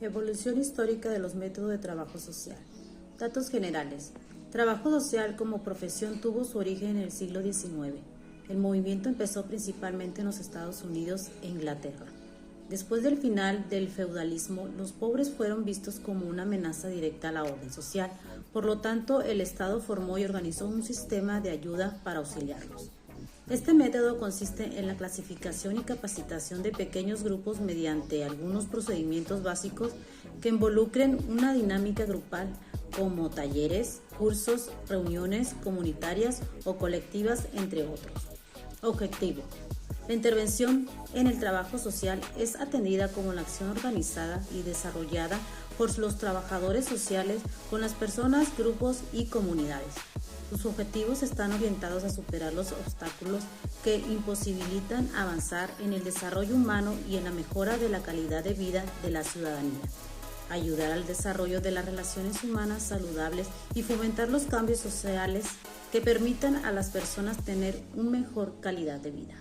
Evolución histórica de los métodos de trabajo social. Datos generales. Trabajo social como profesión tuvo su origen en el siglo XIX. El movimiento empezó principalmente en los Estados Unidos e Inglaterra. Después del final del feudalismo, los pobres fueron vistos como una amenaza directa a la orden social. Por lo tanto, el Estado formó y organizó un sistema de ayuda para auxiliarlos. Este método consiste en la clasificación y capacitación de pequeños grupos mediante algunos procedimientos básicos que involucren una dinámica grupal, como talleres, cursos, reuniones comunitarias o colectivas, entre otros. Objetivo. La intervención en el trabajo social es atendida como la acción organizada y desarrollada por los trabajadores sociales con las personas, grupos y comunidades. Sus objetivos están orientados a superar los obstáculos que imposibilitan avanzar en el desarrollo humano y en la mejora de la calidad de vida de la ciudadanía, ayudar al desarrollo de las relaciones humanas saludables y fomentar los cambios sociales que permitan a las personas tener una mejor calidad de vida.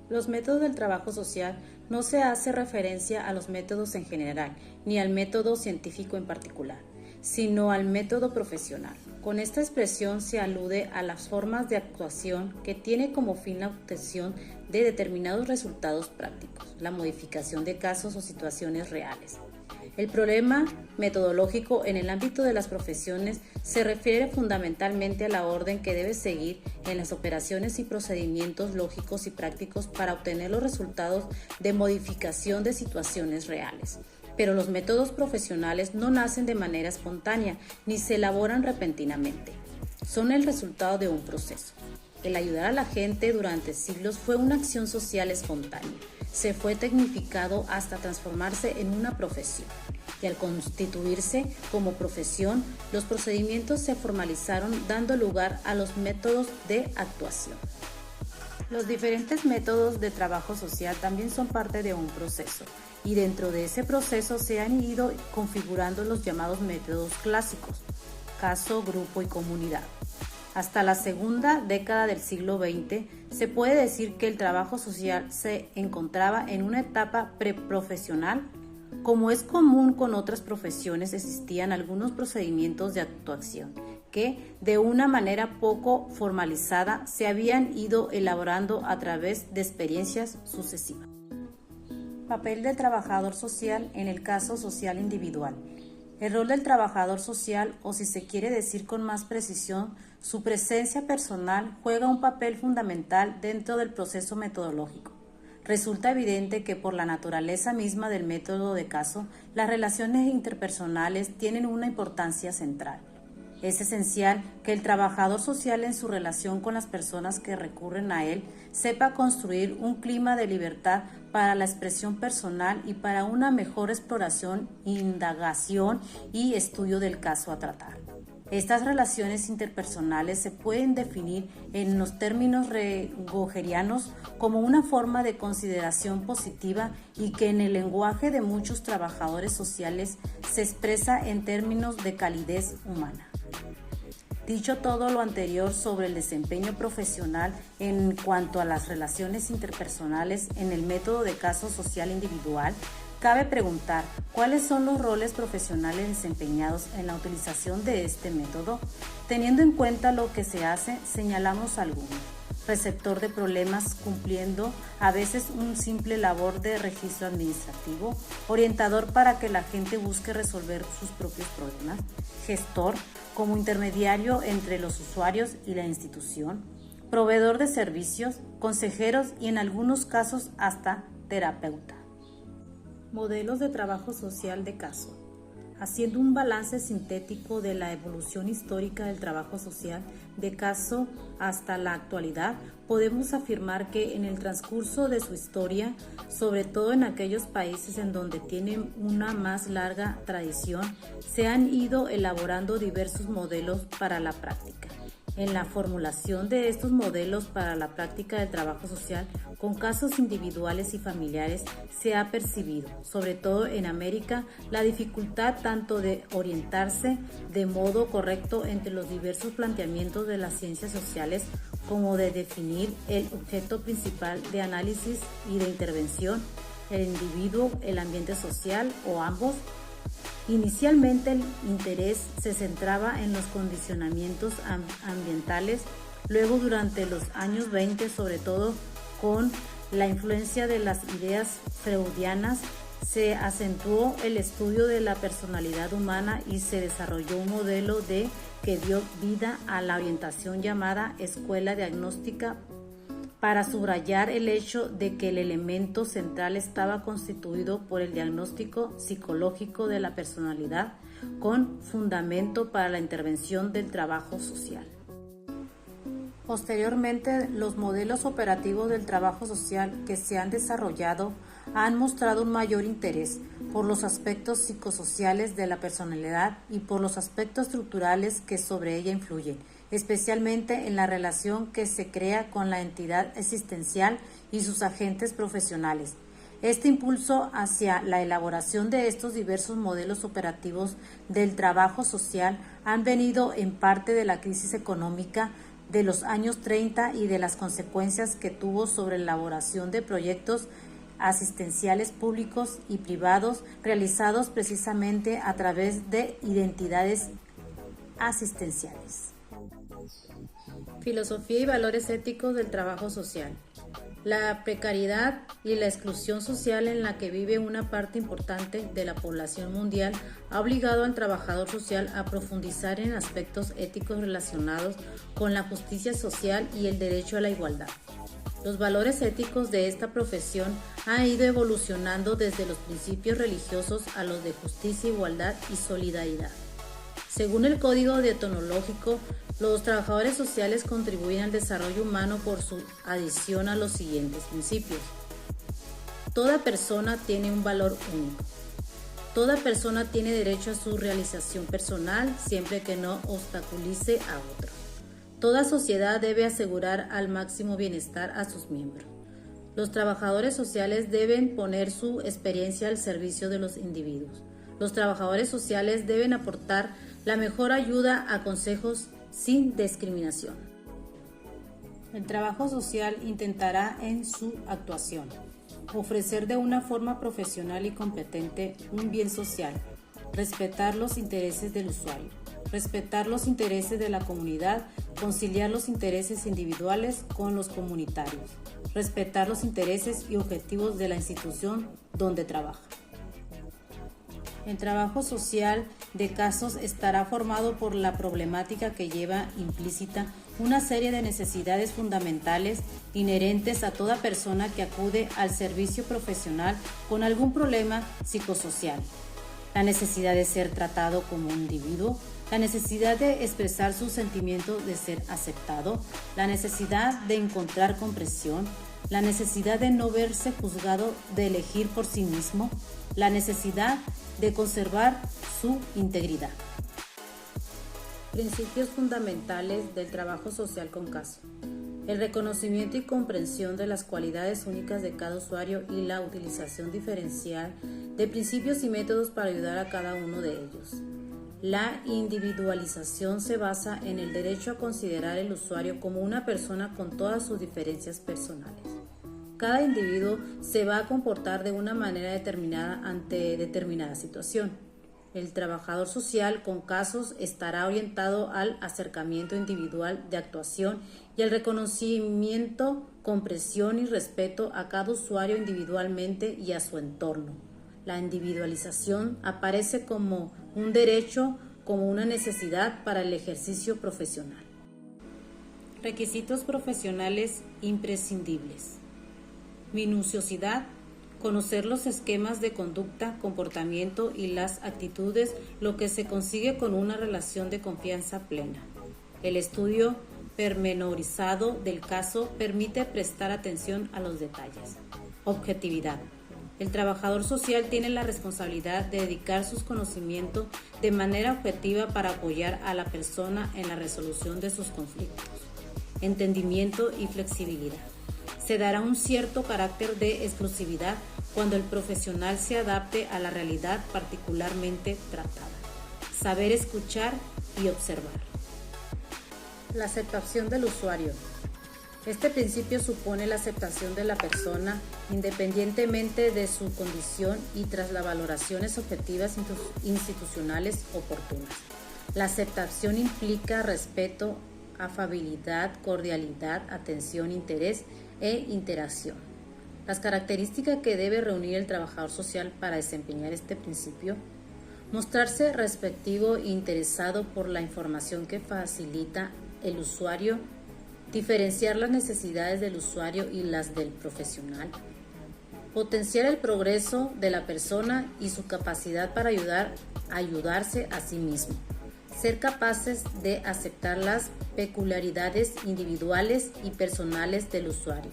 Los métodos del trabajo social no se hace referencia a los métodos en general, ni al método científico en particular, sino al método profesional. Con esta expresión se alude a las formas de actuación que tiene como fin la obtención de determinados resultados prácticos, la modificación de casos o situaciones reales. El problema metodológico en el ámbito de las profesiones se refiere fundamentalmente a la orden que debe seguir en las operaciones y procedimientos lógicos y prácticos para obtener los resultados de modificación de situaciones reales. Pero los métodos profesionales no nacen de manera espontánea ni se elaboran repentinamente. Son el resultado de un proceso. El ayudar a la gente durante siglos fue una acción social espontánea. Se fue tecnificado hasta transformarse en una profesión. Y al constituirse como profesión, los procedimientos se formalizaron dando lugar a los métodos de actuación. Los diferentes métodos de trabajo social también son parte de un proceso, y dentro de ese proceso se han ido configurando los llamados métodos clásicos, caso, grupo y comunidad. Hasta la segunda década del siglo XX, se puede decir que el trabajo social se encontraba en una etapa preprofesional. Como es común con otras profesiones, existían algunos procedimientos de actuación que, de una manera poco formalizada, se habían ido elaborando a través de experiencias sucesivas. Papel del trabajador social en el caso social individual. El rol del trabajador social, o si se quiere decir con más precisión, su presencia personal, juega un papel fundamental dentro del proceso metodológico. Resulta evidente que por la naturaleza misma del método de caso, las relaciones interpersonales tienen una importancia central. Es esencial que el trabajador social en su relación con las personas que recurren a él sepa construir un clima de libertad para la expresión personal y para una mejor exploración, indagación y estudio del caso a tratar. Estas relaciones interpersonales se pueden definir en los términos rogerianos como una forma de consideración positiva y que en el lenguaje de muchos trabajadores sociales se expresa en términos de calidez humana. Dicho todo lo anterior sobre el desempeño profesional en cuanto a las relaciones interpersonales en el método de caso social individual, cabe preguntar cuáles son los roles profesionales desempeñados en la utilización de este método. Teniendo en cuenta lo que se hace, señalamos algunos. Receptor de problemas, cumpliendo a veces un simple labor de registro administrativo, orientador para que la gente busque resolver sus propios problemas, gestor como intermediario entre los usuarios y la institución, proveedor de servicios, consejeros y en algunos casos hasta terapeuta. Modelos de trabajo social de caso. Haciendo un balance sintético de la evolución histórica del trabajo social de caso hasta la actualidad, podemos afirmar que en el transcurso de su historia, sobre todo en aquellos países en donde tienen una más larga tradición, se han ido elaborando diversos modelos para la práctica. En la formulación de estos modelos para la práctica del trabajo social con casos individuales y familiares se ha percibido, sobre todo en América, la dificultad tanto de orientarse de modo correcto entre los diversos planteamientos de las ciencias sociales como de definir el objeto principal de análisis y de intervención el individuo, el ambiente social o ambos. Inicialmente el interés se centraba en los condicionamientos ambientales, luego durante los años 20, sobre todo con la influencia de las ideas freudianas, se acentuó el estudio de la personalidad humana y se desarrolló un modelo que dio vida a la orientación llamada escuela diagnóstica para subrayar el hecho de que el elemento central estaba constituido por el diagnóstico psicológico de la personalidad con fundamento para la intervención del trabajo social. Posteriormente, los modelos operativos del trabajo social que se han desarrollado han mostrado un mayor interés por los aspectos psicosociales de la personalidad y por los aspectos estructurales que sobre ella influyen, especialmente en la relación que se crea con la entidad existencial y sus agentes profesionales. Este impulso hacia la elaboración de estos diversos modelos operativos del trabajo social han venido en parte de la crisis económica de los años 30 y de las consecuencias que tuvo sobre la elaboración de proyectos asistenciales públicos y privados realizados precisamente a través de identidades asistenciales. Filosofía y valores éticos del trabajo social. La precariedad y la exclusión social en la que vive una parte importante de la población mundial ha obligado al trabajador social a profundizar en aspectos éticos relacionados con la justicia social y el derecho a la igualdad. Los valores éticos de esta profesión han ido evolucionando desde los principios religiosos a los de justicia, igualdad y solidaridad. Según el Código Deontológico, los trabajadores sociales contribuyen al desarrollo humano por su adición a los siguientes principios. Toda persona tiene un valor único. Toda persona tiene derecho a su realización personal siempre que no obstaculice a otros. Toda sociedad debe asegurar al máximo bienestar a sus miembros. Los trabajadores sociales deben poner su experiencia al servicio de los individuos. Los trabajadores sociales deben aportar la mejor ayuda a consejos sin discriminación. El trabajo social intentará en su actuación ofrecer de una forma profesional y competente un bien social, respetar los intereses del usuario, respetar los intereses de la comunidad, conciliar los intereses individuales con los comunitarios, respetar los intereses y objetivos de la institución donde trabaja. El trabajo social de casos estará formado por la problemática que lleva implícita una serie de necesidades fundamentales inherentes a toda persona que acude al servicio profesional con algún problema psicosocial. La necesidad de ser tratado como un individuo, la necesidad de expresar sus sentimientos de ser aceptado, la necesidad de encontrar comprensión, la necesidad de no verse juzgado, de elegir por sí mismo, la necesidad de conservar su integridad. Principios fundamentales del trabajo social con caso. El reconocimiento y comprensión de las cualidades únicas de cada usuario y la utilización diferencial de principios y métodos para ayudar a cada uno de ellos. La individualización se basa en el derecho a considerar el usuario como una persona con todas sus diferencias personales. Cada individuo se va a comportar de una manera determinada ante determinada situación. El trabajador social con casos estará orientado al acercamiento individual de actuación y al reconocimiento, comprensión y respeto a cada usuario individualmente y a su entorno. La individualización aparece como un derecho, como una necesidad para el ejercicio profesional. Requisitos profesionales imprescindibles. Minuciosidad. Conocer los esquemas de conducta, comportamiento y las actitudes, lo que se consigue con una relación de confianza plena. El estudio pormenorizado del caso permite prestar atención a los detalles. Objetividad. El trabajador social tiene la responsabilidad de dedicar sus conocimientos de manera objetiva para apoyar a la persona en la resolución de sus conflictos. Entendimiento y flexibilidad. Se dará un cierto carácter de exclusividad cuando el profesional se adapte a la realidad particularmente tratada. Saber escuchar y observar. La aceptación del usuario. Este principio supone la aceptación de la persona independientemente de su condición y tras las valoraciones objetivas institucionales oportunas. La aceptación implica respeto, afabilidad, cordialidad, atención, interés e interacción. Las características que debe reunir el trabajador social para desempeñar este principio: mostrarse receptivo e interesado por la información que facilita el usuario, diferenciar las necesidades del usuario y las del profesional, potenciar el progreso de la persona y su capacidad para ayudarse a sí mismo, ser capaces de aceptar las peculiaridades individuales y personales del usuario.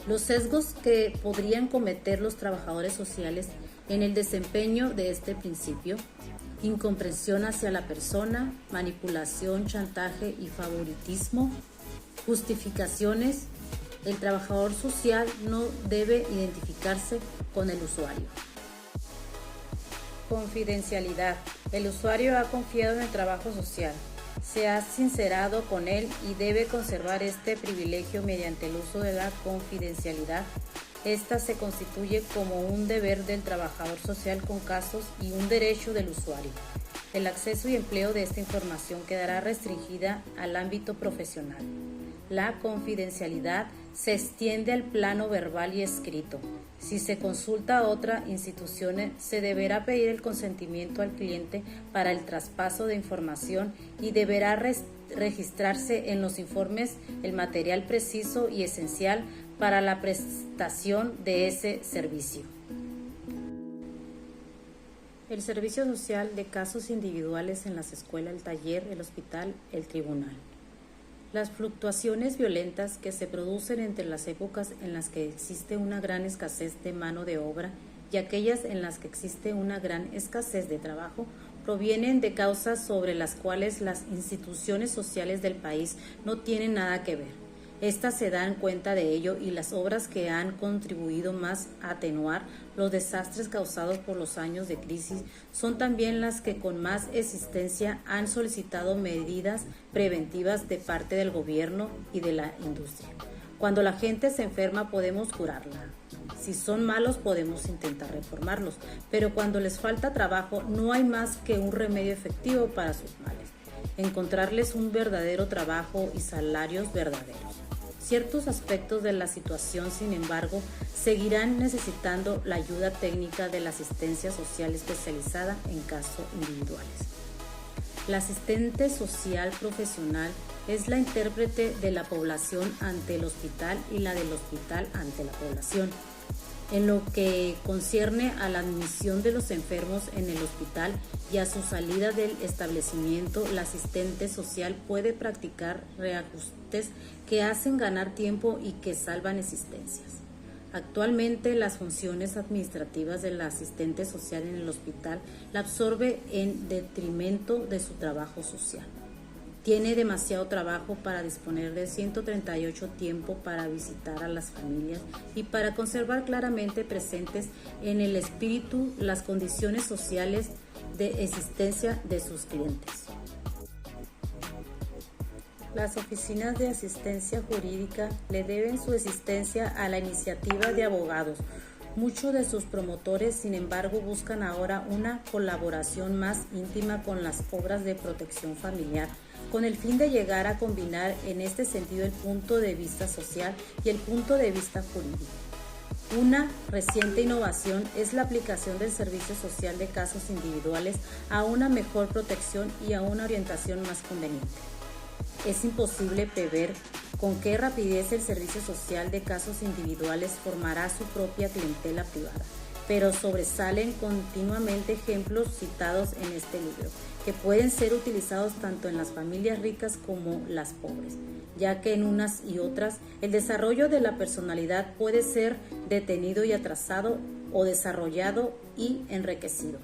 Los sesgos que podrían cometer los trabajadores sociales en el desempeño de este principio: incomprensión hacia la persona, manipulación, chantaje y favoritismo. Justificaciones: el trabajador social no debe identificarse con el usuario. Confidencialidad: el usuario ha confiado en el trabajo social, se ha sincerado con él y debe conservar este privilegio mediante el uso de la confidencialidad. Esta se constituye como un deber del trabajador social con casos y un derecho del usuario. El acceso y empleo de esta información quedará restringida al ámbito profesional. La confidencialidad se extiende al plano verbal y escrito. Si se consulta a otra institución, se deberá pedir el consentimiento al cliente para el traspaso de información y deberá registrarse en los informes el material preciso y esencial para la prestación de ese servicio. El servicio social de casos individuales en las escuelas, el taller, el hospital, el tribunal. Las fluctuaciones violentas que se producen entre las épocas en las que existe una gran escasez de mano de obra y aquellas en las que existe una gran escasez de trabajo provienen de causas sobre las cuales las instituciones sociales del país no tienen nada que ver. Estas se dan cuenta de ello y las obras que han contribuido más a atenuar los desastres causados por los años de crisis son también las que con más existencia han solicitado medidas preventivas de parte del gobierno y de la industria. Cuando la gente se enferma podemos curarla. Si son malos podemos intentar reformarlos, pero cuando les falta trabajo no hay más que un remedio efectivo para sus males: encontrarles un verdadero trabajo y salarios verdaderos. Ciertos aspectos de la situación, sin embargo, seguirán necesitando la ayuda técnica de la asistencia social especializada en casos individuales. La asistente social profesional es la intérprete de la población ante el hospital y la del hospital ante la población. En lo que concierne a la admisión de los enfermos en el hospital y a su salida del establecimiento, la asistente social puede practicar reajustes que hacen ganar tiempo y que salvan existencias. Actualmente, las funciones administrativas de la asistente social en el hospital la absorbe en detrimento de su trabajo social. Tiene demasiado trabajo para disponer de 138 tiempo para visitar a las familias y para conservar claramente presentes en el espíritu las condiciones sociales de existencia de sus clientes. Las oficinas de asistencia jurídica le deben su existencia a la iniciativa de abogados. Muchos de sus promotores, sin embargo, buscan ahora una colaboración más íntima con las obras de protección familiar, con el fin de llegar a combinar en este sentido el punto de vista social y el punto de vista jurídico. Una reciente innovación es la aplicación del servicio social de casos individuales a una mejor protección y a una orientación más conveniente. Es imposible prever con qué rapidez el servicio social de casos individuales formará su propia clientela privada, pero sobresalen continuamente ejemplos citados en este libro, que pueden ser utilizados tanto en las familias ricas como las pobres, ya que en unas y otras el desarrollo de la personalidad puede ser detenido y atrasado o desarrollado y enriquecido.